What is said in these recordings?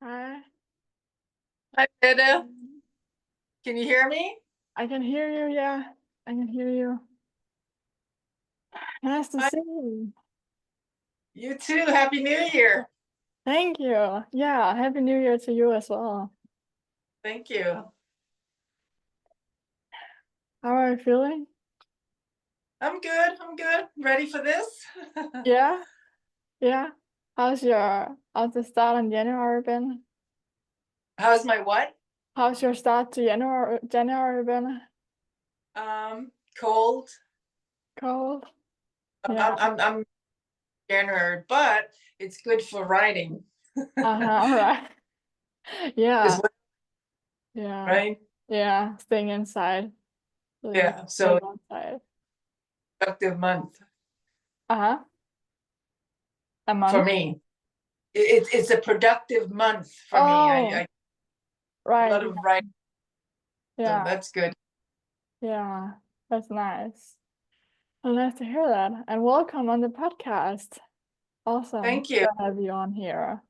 Hi. Hi, Anna. Can you hear me? I can hear you. Yeah, I can hear you. Nice to Hi, see you. you too. Happy New Year. Thank you. Yeah, Happy New Year to you as well. Thank you. How are you feeling? I'm good. I'm good. Ready for this? Yeah, yeah. How's the start on January been? How's my what? How's your start to January been? Cold. Cold? Yeah. I'm January, but it's good for writing. Uh-huh. Right. As Yeah. well, Yeah. right? Yeah. Staying inside. Really Yeah. live So outside. productive month Uh-huh. A for month? me. It's a productive month for me. Oh, I a right. lot of writing, so Yeah. that's good. Yeah. That's nice. Well, nice to hear that. And welcome on the podcast. Awesome Thank you. to have you on here.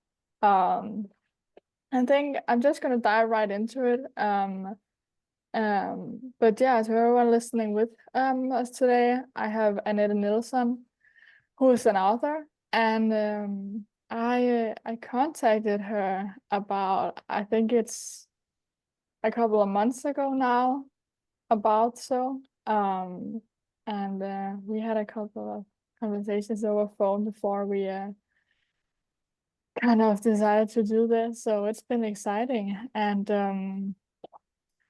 Um, I think I'm just gonna dive right into it. But yeah, to everyone listening with us today, I have Anette Nilsson, who is an author, and I contacted her about, I think it's a couple of months ago now, about so. And we had a couple of conversations over phone before we kind of decided to do this. So it's been exciting, and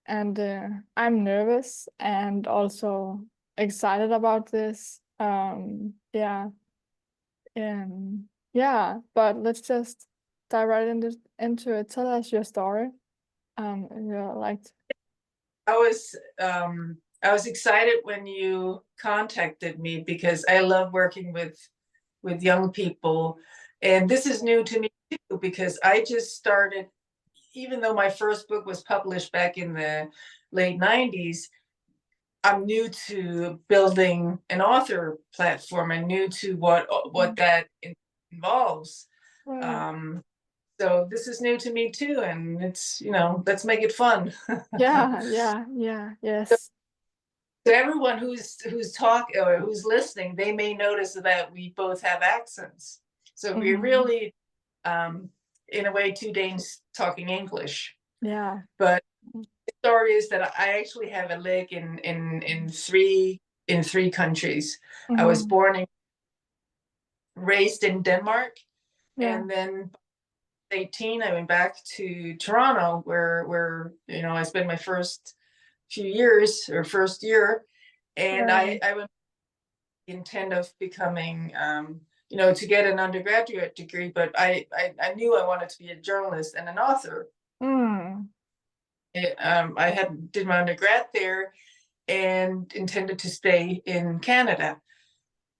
I'm nervous and also excited about this. Yeah, but let's just dive right into it. Tell us your story. You like. I was I was excited when you contacted me because I love working with young people, and this is new to me too because I just started. Even though my first book was published back in the late '90s, I'm new to building an author platform. I'm new to what that involves. Right. Um, so this is new to me too, and it's let's make it fun. Yeah, yeah, yeah, yes. To everyone who's talk or who's listening, they may notice that we both have accents. So we're Hmm. really, um, in a way, two Danes talking English. Yeah. But the story is that I actually have a leg in three countries. I was Hmm. born and raised in Denmark, Yeah. and then 18, I went back to Toronto, where I spent my first few years or first year, and Right. I went intent of becoming, to get an undergraduate degree, but I knew I wanted to be a journalist and an author. Mm. I had did my undergrad there and intended to stay in Canada.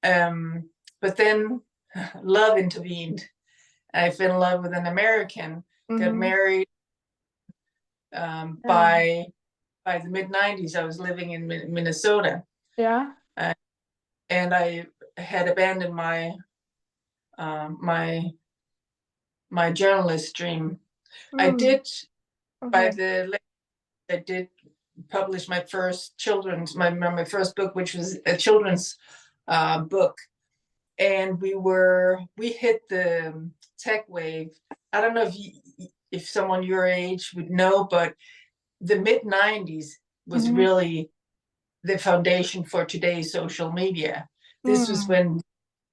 Um, but then love intervened. I fell in love with an American, got Hmm. married. Yeah. By the mid '90s, I was living in Minnesota, Yeah. uh, and I had abandoned my my journalist dream. I Mm. did by Okay. the late, I did publish my first children's my first book, which was a children's book, and we hit the tech wave. I don't know if someone your age would know, but the mid '90s was Hmm. really the foundation for today's social media. This was Mm. when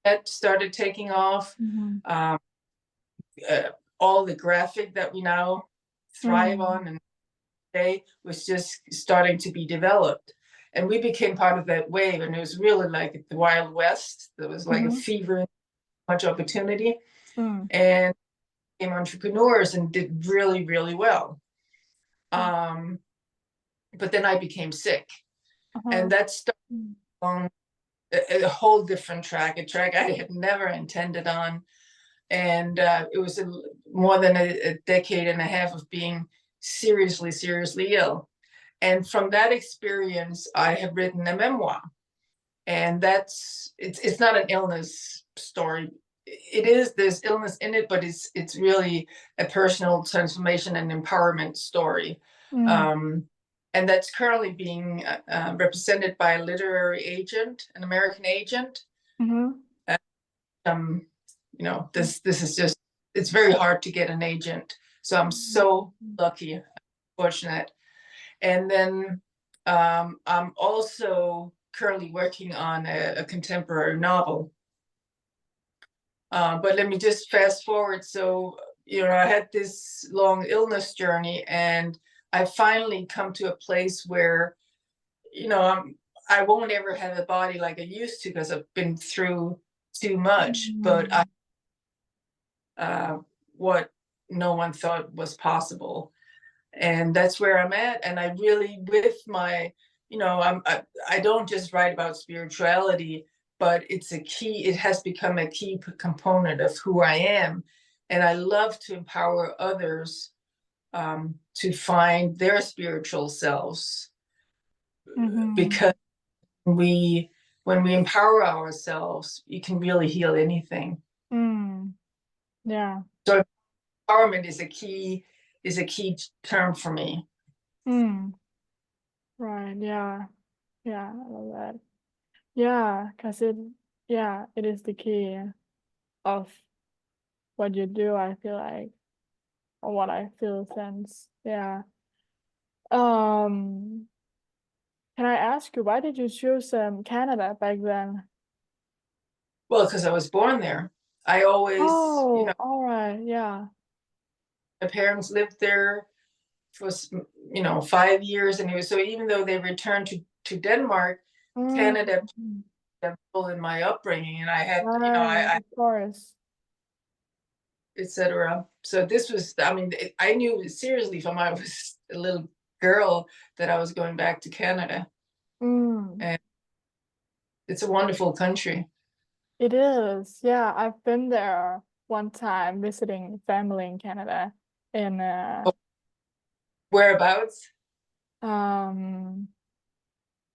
that started taking off. Hmm. Um, all the graphic that we now thrive Mm. on and today was just starting to be developed. And we became part of that wave, and it was really like the Wild West. There was like a Hmm. fever, much opportunity, Mm. and became entrepreneurs and did really, really well. Um, but then I became sick, Uh-huh. and that started Mm. on a whole different track, a track I had never intended on. And it was more than a decade and a half of being seriously, seriously ill. And from that experience, I have written a memoir, and it's not an illness story. there's illness in it, but it's really a personal transformation and empowerment story. And that's currently being represented by a literary agent, an American agent. You know, this is just, it's very hard to get an agent. So I'm so lucky, fortunate. And then I'm also currently working on a contemporary novel. But let me just fast forward. So, you know, I had this long illness journey, and I finally come to a place where, you know, I won't ever have a body like I used to because I've been through too much. But what no one thought was possible. And that's where I'm at. And I really, with my, you know, I don't just write about spirituality, but it's a key, it has become a key component of who I am. And I love to empower others to find their spiritual selves. Because when we empower ourselves, you can really heal anything. Yeah. So empowerment is a key term for me. Right. Yeah. Yeah. I love that. Yeah, because it is the key of what you do, I feel like, or what I feel sense. Yeah. Can I ask you, why did you choose Canada back then? Well, because I was born there. I always, you know, all right. Yeah. my parents lived there for, you know, 5 years, and so even though they returned to Denmark, Canada played a role in my upbringing, and I had, you know, I Of course. etc. So this was, I mean, I knew seriously from I was a little girl that I was going back to Canada, and it's a wonderful country. It is. Yeah, I've been there one time visiting family in Canada, in Whereabouts?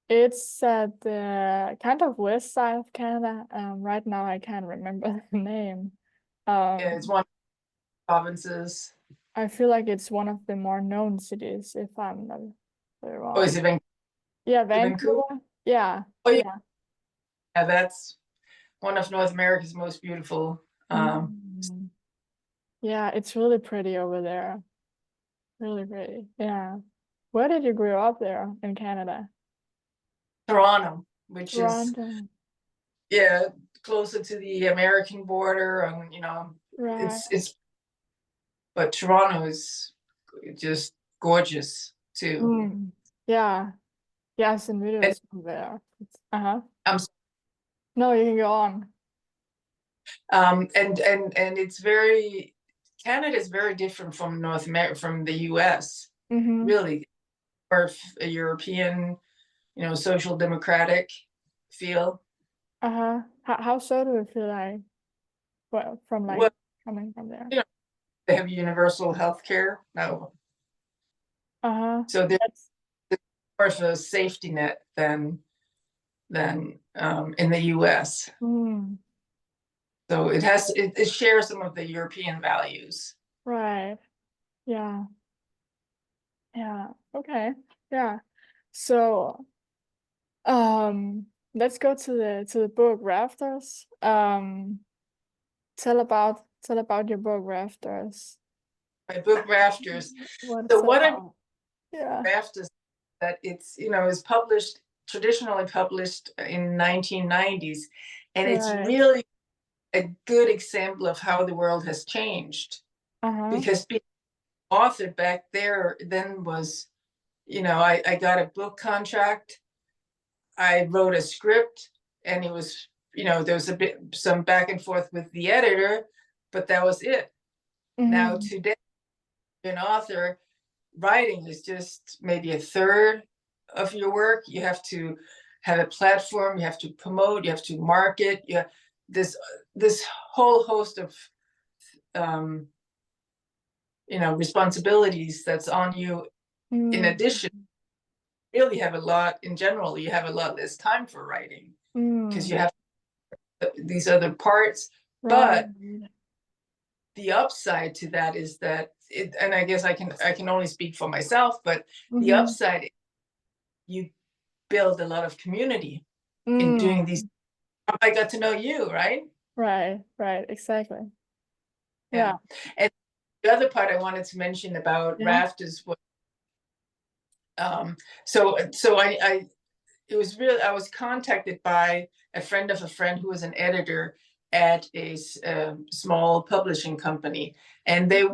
It's at the kind of west side of Canada. Right now I can't remember the name. Yeah, it's one of the provinces. I feel like it's one of the more known cities, if I'm not very Oh, is wrong. it Vancouver? Yeah, Vancouver? Vancouver. Yeah, Oh, yeah. yeah. Yeah, that's one of North America's most beautiful. Yeah, it's really pretty over there. Really pretty. Yeah. Where did you grow up there in Canada? Toronto, which is, Toronto. yeah, closer to the American border, and you know, Right. but Toronto is just gorgeous too. Yeah. Yes, and And videos from there. Uh-huh. I'm No, you can go on. and it's very, Canada is very different from North America, from the US, really, or a European, you know, social democratic feel. Uh-huh. How so do you feel like, well, from like Well, coming from there? you know, they have universal health care now. Uh-huh. So there's That's more of a safety net than in the US. So it shares some of the European values. right. Yeah. Yeah. Okay. Yeah. So let's go to the book Rafters. Tell about your book Rafters. My book Rafters. What So it's what about. Yeah. Rafters, that it's, you know, is published, traditionally published in 1990s, and it's Right. really a good example of how the world has changed, because being author back there then was, you know, I got a book contract, I wrote a script, and it was, you know, there was some back and forth with the editor, but that was it. Now today, an author, writing is just maybe a third of your work. You have to have a platform, you have to promote, you have to market, you have this whole host of you know, responsibilities that's on you. In addition, really have a lot, in general, you have a lot less time for writing, because you have these other parts, But Right. the upside to that is that and I guess I can only speak for myself, but the Mm-hmm. upside, you build a lot of community in doing these. Mm. I got to know you, right? Right, right, exactly. Yeah. Yeah, And the other part I wanted to mention about yeah. Raft is what so I it was really, I was contacted by a friend of a friend who was an editor at a small publishing company, and they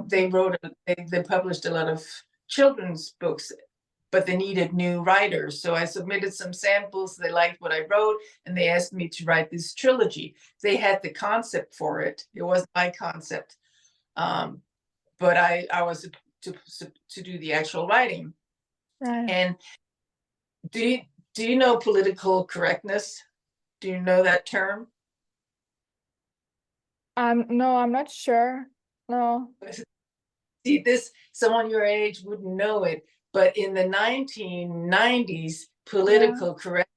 published a lot of children's books, but they needed new writers. So I submitted some samples. They liked what I wrote, and they asked me to write this trilogy. They had the concept for it. It wasn't my concept, but I was to do the actual writing. Right. And do you do you know political correctness? Do you know that term? No, I'm not sure. No. See, this someone your age wouldn't know it, but in the 1990s, Yeah. political correct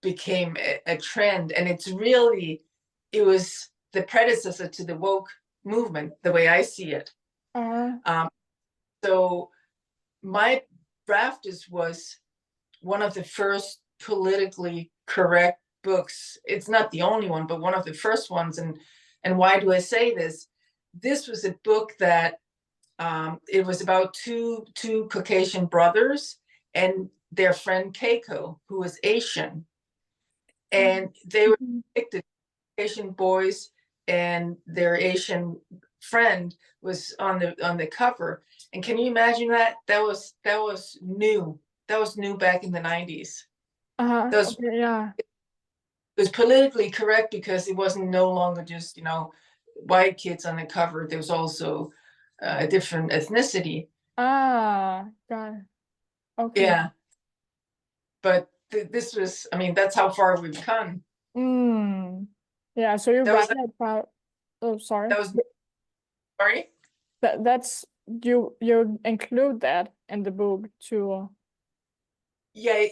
became a trend, and it was the predecessor to the woke movement, the way I see it. Uh, Um, so my Rafters was one of the first politically correct books. It's not the only one, but one of the first ones. And why do I say this? This was a book that it was about two Caucasian brothers and their friend Keiko, who was Asian, and they were mhm. depicted, Asian boys, and their Asian friend was on the cover. And can you imagine that? That was new. That was new back in the 90s. Uh-huh. That was Okay, yeah. It was politically correct because it wasn't no longer just white kids on the cover. There was also a different ethnicity. Got it. Okay. Yeah, but this was, I mean, that's how far we've come. Mm. Yeah, so you That was write about, oh, sorry. that was sorry. That's you include that in the book too. Yeah,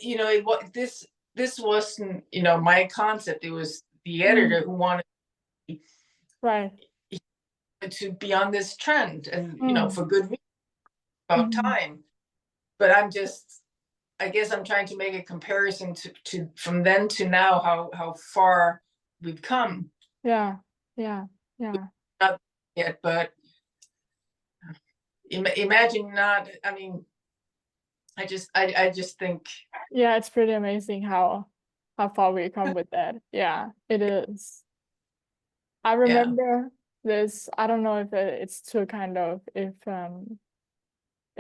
this wasn't my concept. It was the editor Mm. who wanted Right. to be on this trend, and Mm. for good reason, about Mhm. time. But I guess I'm trying to make a comparison to from then to now, how far we've come. Yeah. Yeah. Yeah. Not yet, but imagine not. I mean, I just think, Yeah, it's pretty amazing how far we come with that. Yeah, it is. I yeah, remember this, I don't know if it's too kind of if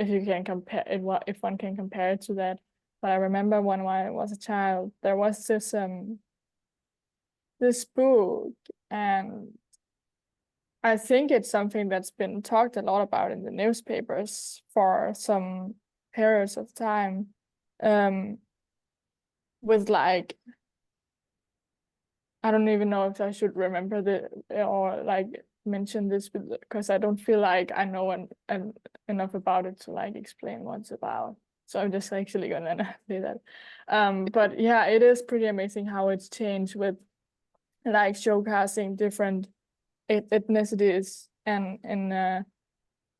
you can compare it, what if one can compare it to that. But I remember when I was a child, there was this book, and I think it's something that's been talked a lot about in the newspapers for some periods of time, um, with like, I don't even know if I should remember or like mention this because I don't feel like I know enough about it to like explain what it's about. So I'm just actually gonna do that. But yeah, it is pretty amazing how it's changed with like showcasing different ethnicities and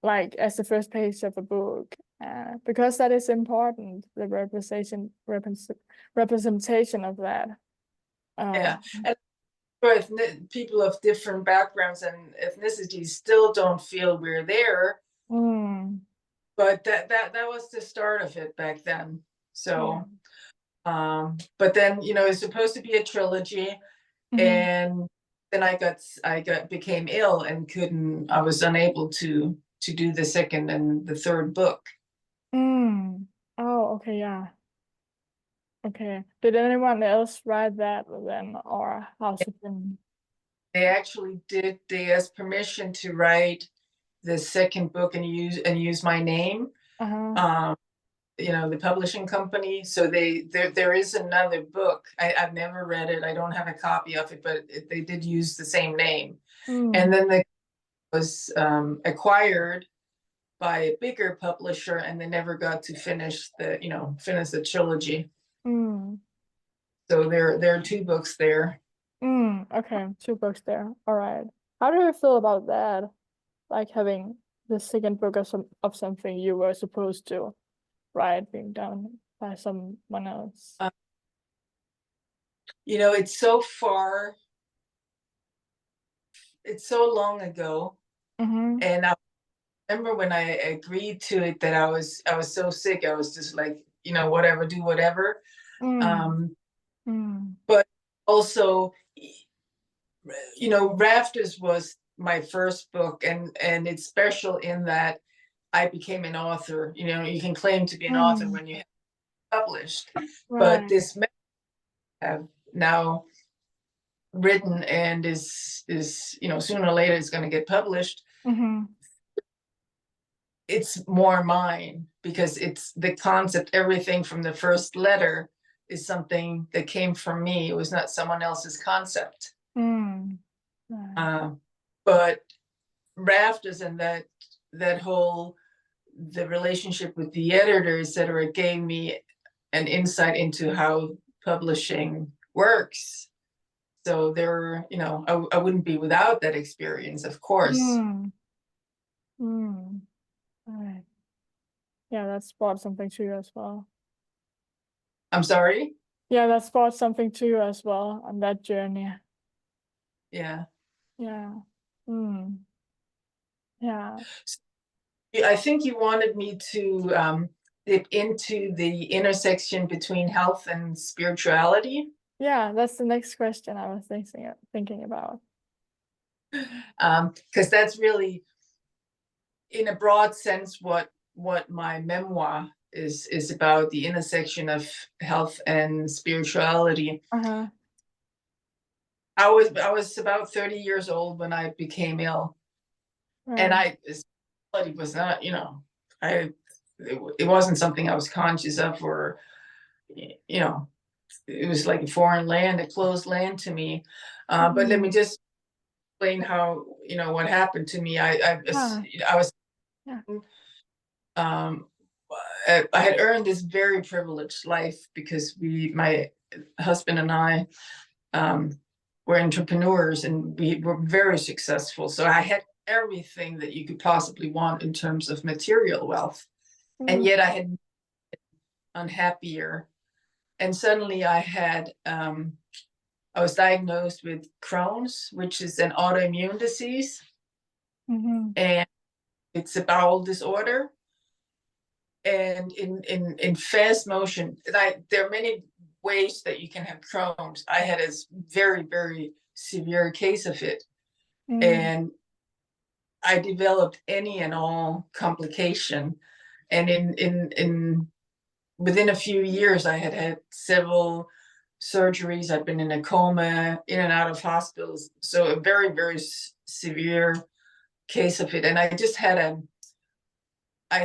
like as the first page of a book, because that is important, the representation of that. yeah. Um, And people of different backgrounds and ethnicities still don't feel we're there, mm, but that was the start of it back then. yeah. So, but then it's supposed to be a trilogy, Mm-hmm. and then I became ill and couldn't. I was unable to do the second and the third book. Mm. Oh, okay, yeah. Okay. Did anyone else write that then, or how's it been? They actually did. They asked permission to write the second book and use my name. Uh-huh. Um, the publishing company. So there is another book. I've never read it. I don't have a copy of it, but they did use the same name. And Mm. then they was acquired by a bigger publisher, and they never got to finish the trilogy. Mm. So there are two books there. Okay, 2 books there. All right. How do you feel about that? Like having the second book of something you were supposed to write being done by someone else. Uh, it's so far, it's so long ago. Mm-hmm. And I remember when I agreed to it that I was so sick. I was just like, whatever, do whatever. Mm. Um, Mm. but also, Rafters was my first book, and it's special in that I became an author. You can claim to be an author Mm. when you have published, but Right. this have now written and is sooner or later it's going to get published. Mm-hmm. It's more mine because it's the concept. Everything from the first letter is something that came from me. It was not someone else's concept. Mm. Right. uh, but Rafters and that whole the relationship with the editor, etc., gave me an insight into how publishing works. So I wouldn't be without that experience, of course. Mm. Mm. Right. Yeah, that's brought something to you as well. I'm sorry. Yeah, that's brought something to you as well on that journey. Yeah. Yeah. Mm. Yeah. I think you wanted me to dip into the intersection between health and spirituality, Yeah, that's the next question I was thinking about. because that's really, in a broad sense, what my memoir is about, the intersection of health and spirituality. Uh-huh. I was about 30 years old when I became ill, and Right. spirituality was not, I it wasn't something I was conscious of, or you know it was like a foreign land, a closed land to me. But let me Mm. just explain how, what happened to me. Yeah. I was Yeah. um, I had earned this very privileged life because my husband and I, um, were entrepreneurs, and we were very successful. So I had everything that you could possibly want in terms of material wealth, and Mm. yet I had unhappier. And suddenly I was diagnosed with Crohn's, which is an autoimmune disease, Mm-hmm. and it's a bowel disorder. And in fast motion, there are many ways that you can have Crohn's. I had a very, very severe case of it, Mm. and I developed any and all complication. And in within a few years, I had had several surgeries. I've been in a coma, in and out of hospitals. So a very, very severe case of it. And I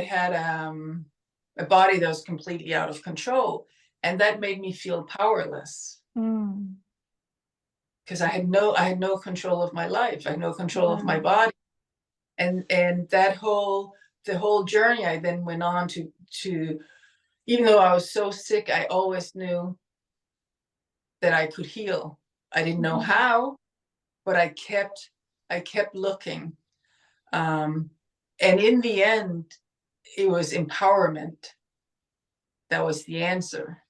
had a body that was completely out of control, and that made me feel powerless Mm. because I had no control of my life. I had no control of my Right. body, and the whole journey I then went on to even though I was so sick, I always knew that I could heal. I didn't know Mm-hmm. how, but I kept looking. Um, and in the end, it was empowerment that was the answer.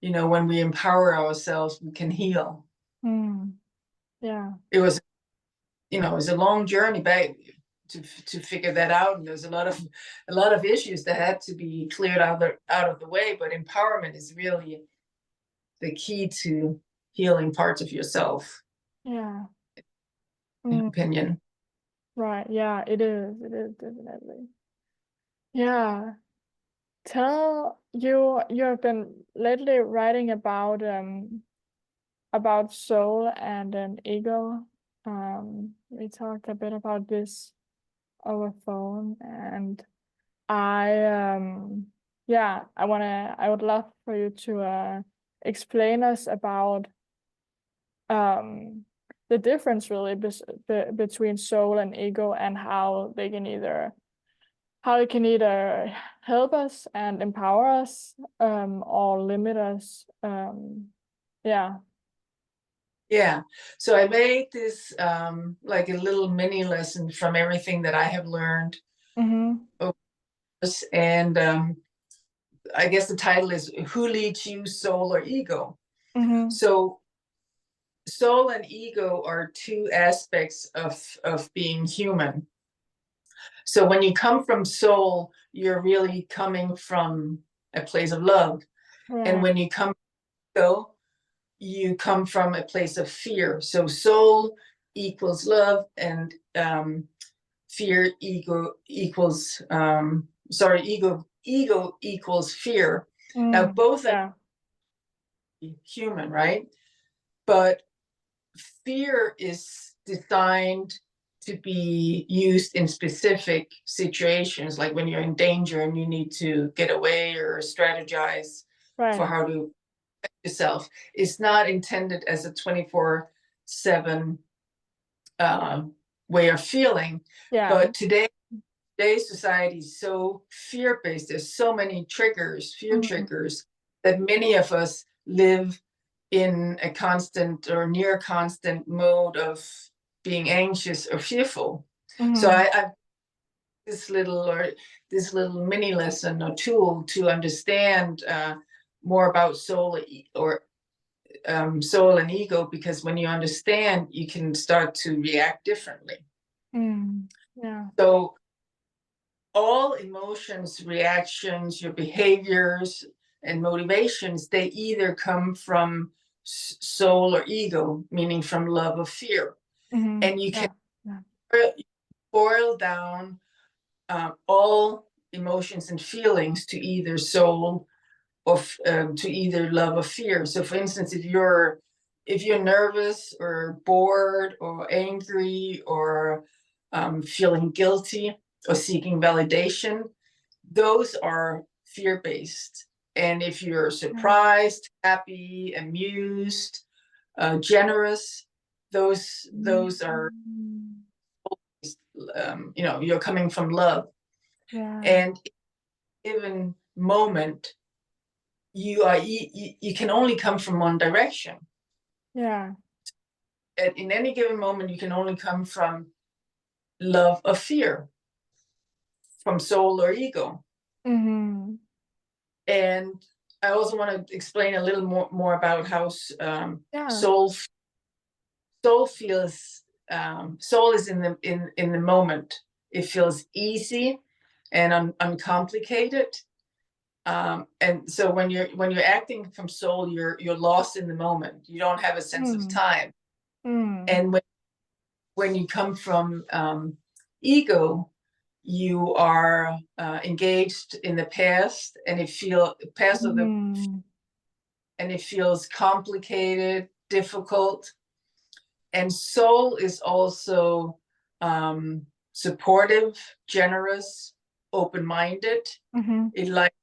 When we empower ourselves, we can heal. Mm. Yeah. It was a long journey back to figure that out, and there's a lot of issues that had to be cleared out of the way. But empowerment is really the key to healing parts of yourself, Yeah. in my Mm. opinion. Right. Yeah, it is. It is definitely. Yeah. You have been lately writing about soul and an ego. We talked a bit about this over phone, and I yeah, I would love for you to explain us about um the difference really between soul and ego, and how it can either help us and empower us or limit us. Yeah. Yeah. So I made this like a little mini lesson from everything that I have learned Mm-hmm. over this. And I guess the title is Who Leads You, Soul or Ego? Mm-hmm. So soul and ego are two aspects of being human. So when you come from soul, you're really coming from a place of love. And Right. when you come from ego, you come from a place of fear. So soul equals love, and fear ego equals fear. Now Mm. both are Yeah. human, right? But fear is designed to be used in specific situations, like when you're in danger and you need to get away or strategize Right. for how to protect yourself. It's not intended as a 24/7 way of feeling. Yeah. But today's society is so fear-based. There's so many fear Mm. triggers, that many of us live in a constant or near constant mode of being anxious or fearful. So Mm-hmm. I this little mini lesson or tool to understand more about soul and ego, because when you understand, you can start to react differently. Mm. Yeah. So all emotions, reactions, your behaviors, and motivations, they either come from soul or ego, meaning from love or fear. Mm-hmm. And you can Yeah. Yeah. boil down all emotions and feelings to either soul or to either love or fear. So, for instance, if you're nervous or bored or angry or feeling guilty or seeking validation, those are fear-based. And if you're Yeah. surprised, happy, amused, generous, those are Mm. you're coming from love. Yeah. And in a given moment, you can only come from one direction. Yeah. And in any given moment, you can only come from love or fear, from soul or ego. Mm-hmm. And I also want to explain a little more about how Yeah. soul soul feels. Soul is in the moment. It feels easy and uncomplicated. And so when you're acting from soul, you're lost in the moment. You don't have a sense of Mm. time. Mm. And when you come from ego, you are engaged in the past, and Mm-hmm. it feels complicated, difficult. And soul is also supportive, generous, open-minded. Mm-hmm. It like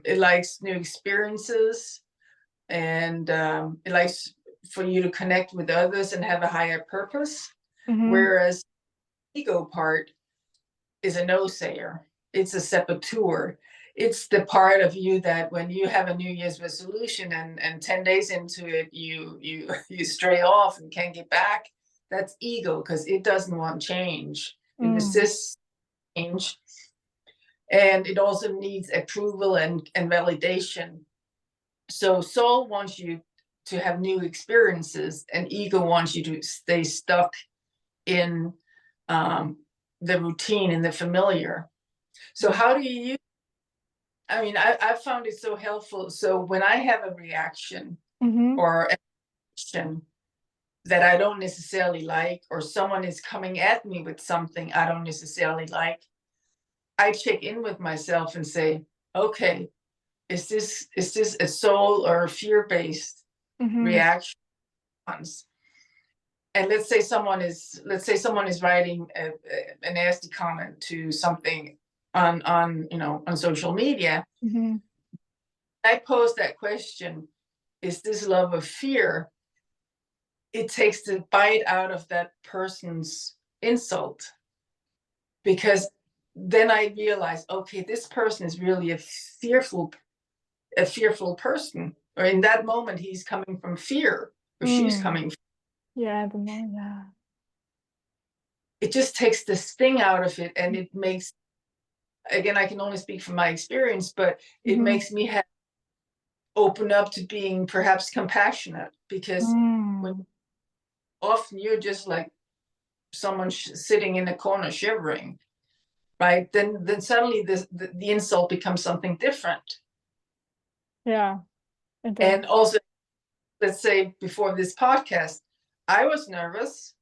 it likes new experiences, and it likes for you to connect with others and have a higher purpose. Mm-hmm. Whereas ego part is a no-sayer. It's a saboteur. It's the part of you that when you have a New Year's resolution and 10 days into it, you stray off and can't get back. That's ego, because it doesn't want change. It Mm. resists change. And it also needs approval and validation. So soul wants you to have new experiences, and ego wants you to stay stuck in the routine and the familiar. So how do you use? I mean, I found it so helpful. So when I have a reaction Mm-hmm. or an action that I don't necessarily like, or someone is coming at me with something I don't necessarily like, I check in with myself and say, okay, is this a soul or a fear-based Mm-hmm. reaction? And let's say someone is writing a nasty comment to something on social media. Mm-hmm. I pose that question: is this love or fear? It takes the bite out of that person's insult, because then I realize, okay, this person is really a fearful person. or in that moment, he's coming from fear, or she's coming. Yeah, yeah. It just takes the sting out of it, and it makes, again, I can only speak from my experience, but it makes me open up to being perhaps compassionate, because when often you're just like someone sitting in a corner shivering, right? Then suddenly the insult becomes something different. Yeah. And also, let's say before this podcast, I was nervous.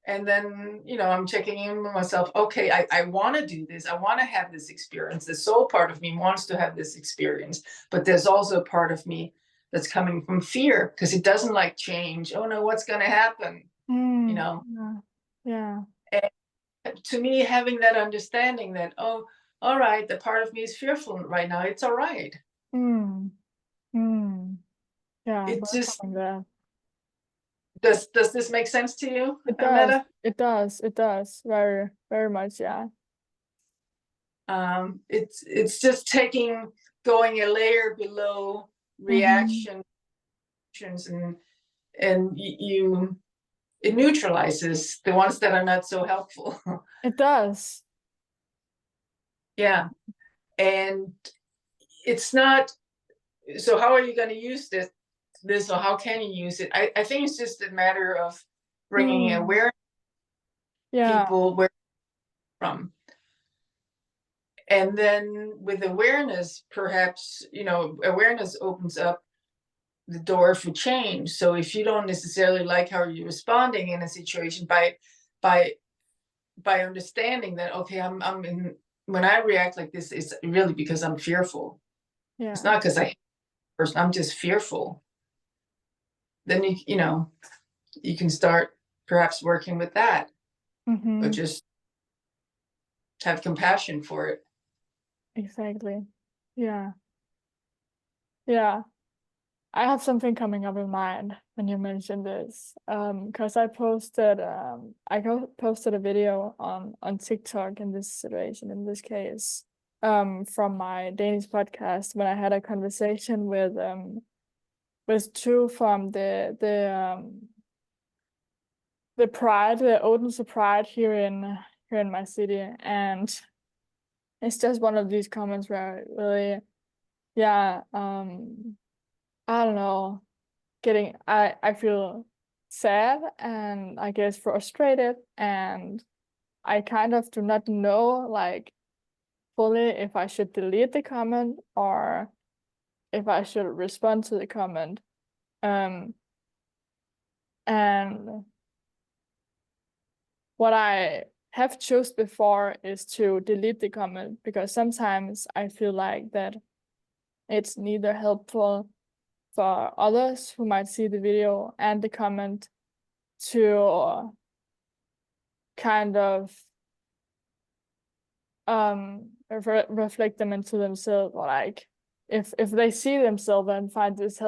And then, I'm checking in with myself. Okay, I want to do this. I want to have this experience. The soul part of me wants to have this experience. But there's also a part of me that's coming from fear, because it doesn't like change. Oh no, what's going to happen? Yeah. And to me, having that understanding that, oh, all right, the part of me is fearful right now. It's all right. Yeah. It just, that. does this make sense to you, It does. Anette? It does. It does. Very, very much. Yeah. It's just going a layer below reactions, and it neutralizes the ones that are not so helpful. It does. Yeah. And it's not, so how are you going to use this, or how can you use it? I think it's just a matter of bringing awareness people where from. And then with awareness, perhaps, awareness opens up the door for change. So if you don't necessarily like how you're responding in a situation, by understanding that, okay, I'm in, when I react like this, it's really because I'm fearful. Yeah. It's not because I'm just fearful. Then you can start perhaps working with that, or just have compassion for it. Exactly. Yeah. Yeah. I have something coming up in mind when you mentioned this, because I posted a video on TikTok in this situation, in this case, from my Danish podcast, when I had a conversation with two from the Pride, the Odense Pride here in my city, and it's just one of these comments where I really, yeah, I don't know, I feel sad and I guess frustrated, and I kind of do not know like fully if I should delete the comment or if I should respond to the comment. And what I have chosen before is to delete the comment, because sometimes I feel like that it's neither helpful for others who might see the video and the comment to kind of reflect them into themselves, or like if they see themselves and find this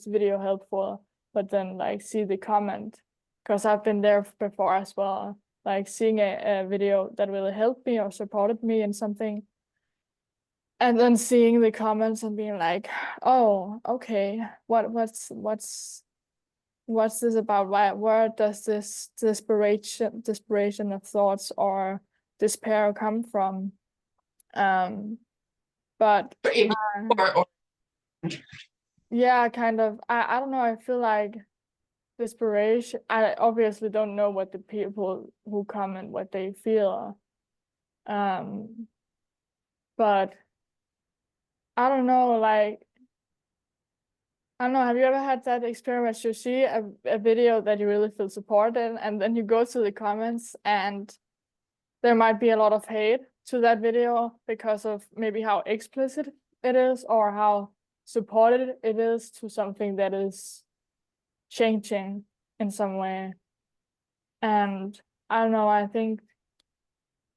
video helpful, but then like see the comment, because I've been there before as well, like seeing a video that really helped me or supported me in something, and then seeing the comments and being like, oh, okay, what's this about? Where does this desperation of thoughts or despair come from? But yeah, kind of. I don't know. I feel like desperation. I obviously don't know what the people who comment what they feel. But I don't know. Like, I don't know. Have you ever had that experience? You see a video that you really feel supported, and then you go to the comments, and there might be a lot of hate to that video because of maybe how explicit it is or how supported it is to something that is changing in some way. And I don't know,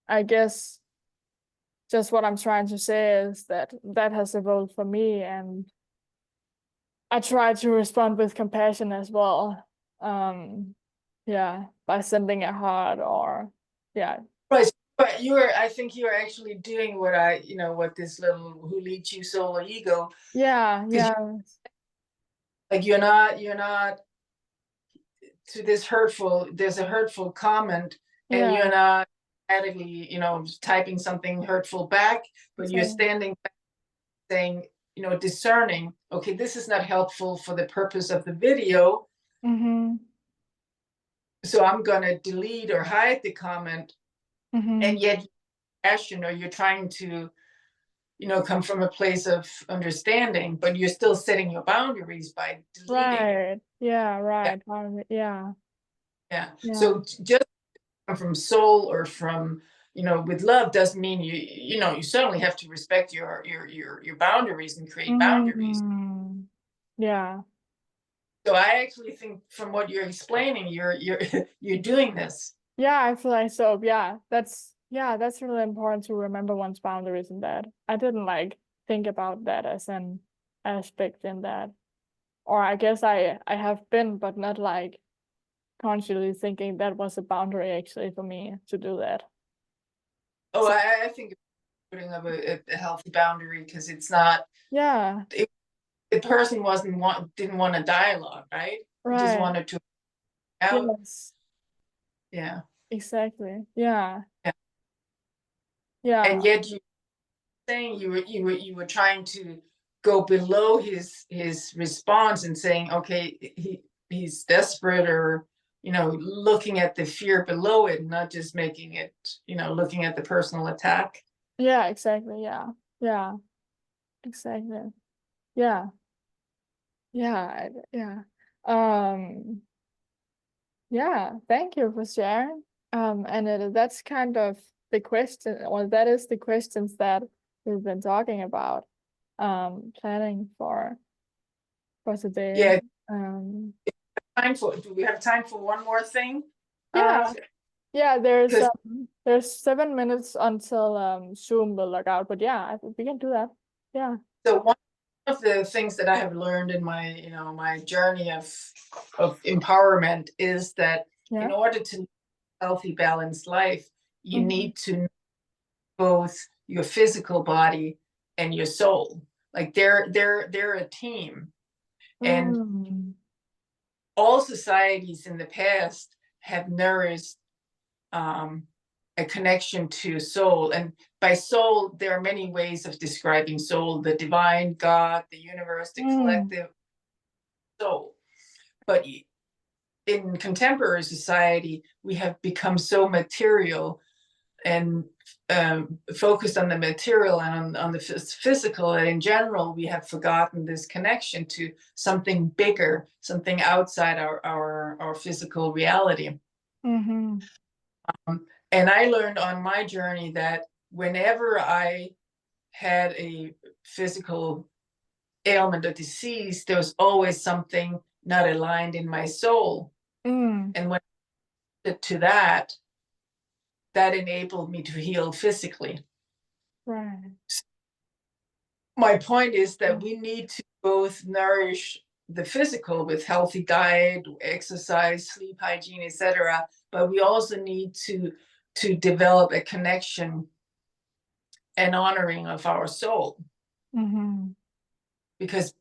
I guess just what I'm trying to say is that has evolved for me, and I try to respond with compassion as well. Yeah, by sending a heart or yeah. Right. But I think you're actually doing what this little who leads you soul or ego. Yeah. Like you're not to this hurtful, there's a hurtful comment, and Yeah, you're not automatically, typing something hurtful back, but you're exactly. standing back saying, discerning, okay, this is not helpful for the purpose of the video, Mm-hmm. so I'm gonna delete or hide the comment. Mm-hmm. And yet, as you're trying to, come from a place of understanding, but you're still setting your boundaries by deleting it. Right. Yeah, Yeah, right. Yeah. yeah. Yeah. So just from soul or from, with love doesn't mean you certainly have to respect your boundaries and create boundaries. Mm. Yeah. So I actually think from what you're explaining, you're you're doing this. Yeah, I feel like so. That's really important to remember one's boundaries in that. I didn't like think about that as an aspect in that. Or I guess I have been, but not like consciously thinking that was a boundary actually for me to do that. Oh, So I think putting up a healthy boundary, because it's not, yeah, the person didn't want a dialogue, right? He just right. wanted to out. Yes, Yeah. exactly. Yeah. Yeah. Yeah. And yet you saying you were trying to go below his response and saying, okay, he's desperate, or looking at the fear below it, not just making it, looking at the personal attack. Yeah, exactly. Yeah. Yeah, exactly. Yeah. Yeah. Um, yeah, thank you for sharing. And that's kind of the question, or that is the questions that we've been talking about, planning for today. Yeah. Um, Do we have time for one more thing? yeah, yeah, Because there's 7 minutes until Zoom will log out, but yeah, we can do that. Yeah. so one of the things that I have learned in my, my journey of empowerment is that Yeah. in order to live a healthy, balanced life, you Mm-hmm. need to know both your physical body and your soul. Like they're a team. And Mm. all societies in the past have nourished um, a connection to soul. And by soul, there are many ways of describing soul: the divine, God, the universe, the Mm. collective soul. But in contemporary society, we have become so material and focused on the material and on the physical. And in general, we have forgotten this connection to something bigger, something outside our physical reality. Mm-hmm. And I learned on my journey that whenever I had a physical ailment or disease, there was always something not aligned in my soul. Mm. And when I did to that, that enabled me to heal physically. Right. My point is that we need to both nourish the physical with healthy diet, exercise, sleep hygiene, etc., but we also need to develop a connection and honoring of our soul, Mm-hmm. because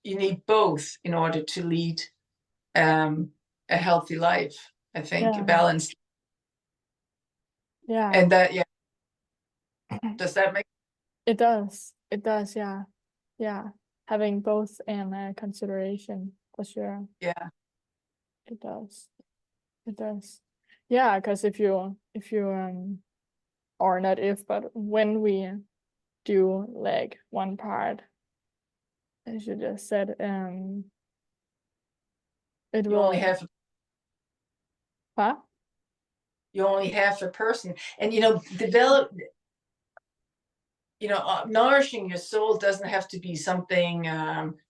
you need both in order to lead um, a healthy life. I think a Yeah. balanced, Yeah. and that, yeah, does that make? It does. It does. Yeah. Yeah. Having both in consideration for sure. Yeah, It does. It does. Yeah, because if you or not if, but when we do like one part, as you just said, it you only will, have huh? you only have a person, and develop, nourishing your soul doesn't have to be something,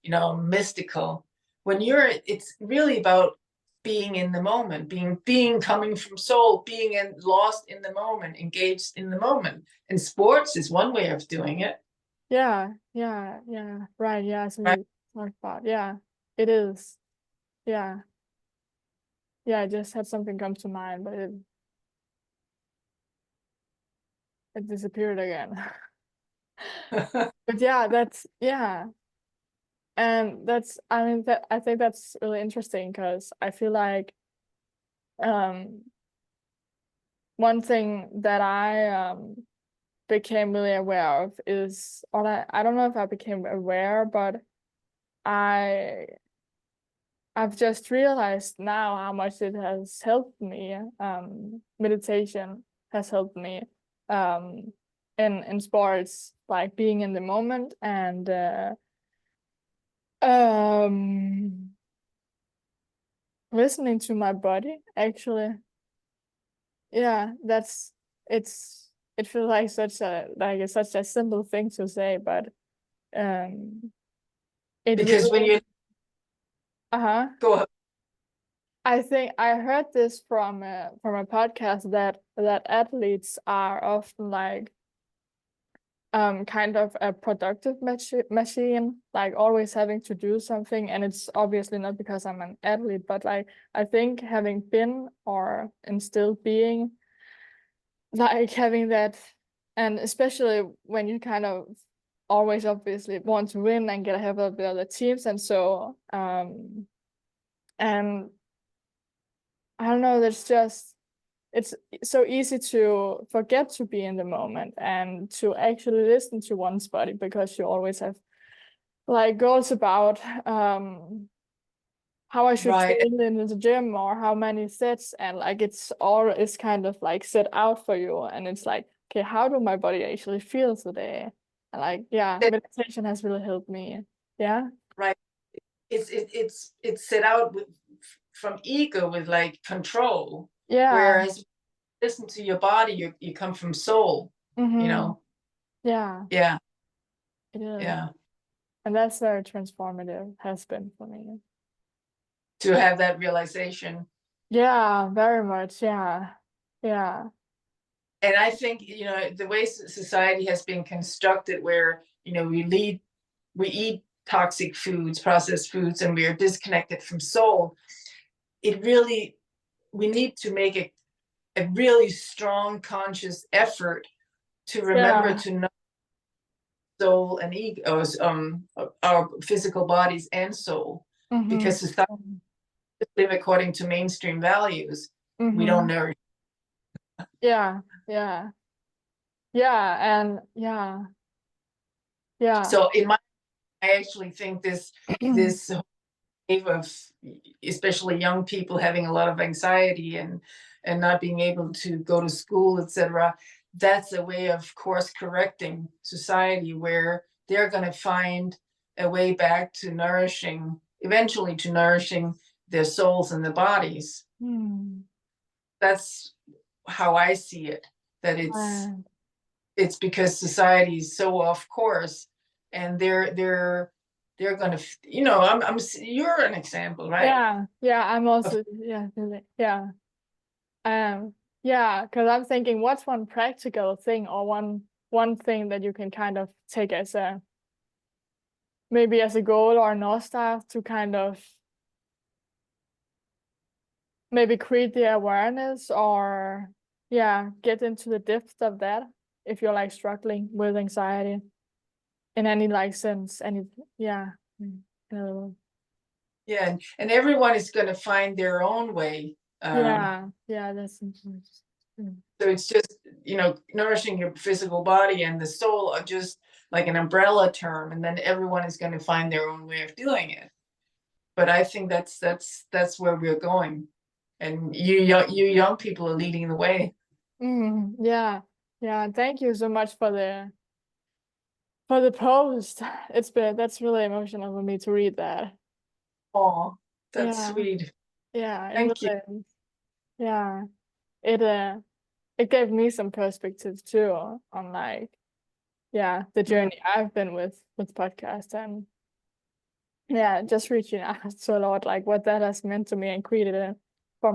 mystical. When it's really about being in the moment, being coming from soul, being lost in the moment, engaged in the moment. And sports is one way of doing it, Yeah. Right. Yeah. So right? you talked about, yeah, it is. Yeah. Yeah. I just had something come to mind, but it disappeared again. But yeah, that's, yeah. And I think that's really interesting because I feel like one thing that I became really aware of is, or I don't know if I became aware, but I've just realized now how much it has helped me. Meditation has helped me in sports, like being in the moment and listening to my body, actually. Yeah, it feels like it's such a simple thing to say, but it Because when really, you go ahead. I think I heard this from a podcast that athletes are often like kind of a productive machine, like always having to do something. And it's obviously not because I'm an athlete, but like I think having been and still being, like having that, and especially when you kind of always obviously want to win and get ahead of the other teams, and so and I don't know, it's so easy to forget to be in the moment and to actually listen to one's body, because you always have like goals about how I should Right. train in the gym or how many sets, and like it's kind of like set out for you, and it's like, okay, how do my body actually feel today? And like, yeah, meditation has really helped me. Yeah. Right. It's set out from ego with like control, Yeah. whereas listen to your body, you come from soul, you Mm-hmm. know. Yeah, Yeah, it is. yeah. And that's very transformative, has been for me. To have that realization. Yeah, very much. Yeah. Yeah. And I think, the way society has been constructed, where, we eat toxic foods, processed foods, and we are disconnected from soul. We need to make a really strong conscious effort to remember Yeah. to know soul and ego, our physical bodies and soul, Mm-hmm. because society live according to mainstream values. We don't Mm-hmm. know. Yeah. Yeah. Yeah. And yeah. Yeah. So I actually think this wave of, especially young people having a lot of anxiety and not being able to go to school, etc. That's a way of course correcting society, where they're going to find a way back to eventually to nourishing their souls and their bodies. Hmm. That's how I see it. That Right. it's because society is so off course, and they're going to, you're an example, right? Yeah. Yeah. I'm Of also, yeah, really, yeah. Um, yeah, because I'm thinking, what's one practical thing or one thing that you can kind of take as a maybe as a goal or a North Star to kind of maybe create the awareness, or yeah, get into the depth of that if you're like struggling with anxiety in any like sense. Any, yeah. Uh, Yeah, and everyone is going to find their own way. yeah, yeah, that's interesting. So it's just, nourishing your physical body and the soul are just like an umbrella term, and then everyone is going to find their own way of doing it. But I think that's where we're going, and you young people are leading the way. Yeah, yeah. Thank you so much for the post. That's really emotional for me to read that. Oh, that's Yeah, sweet. yeah, it Thank you. really is. Yeah, it it gave me some perspective too on like, yeah, the Mm. journey I've been with podcast, and yeah, just reaching out to a lot, like what that has meant to me and created it for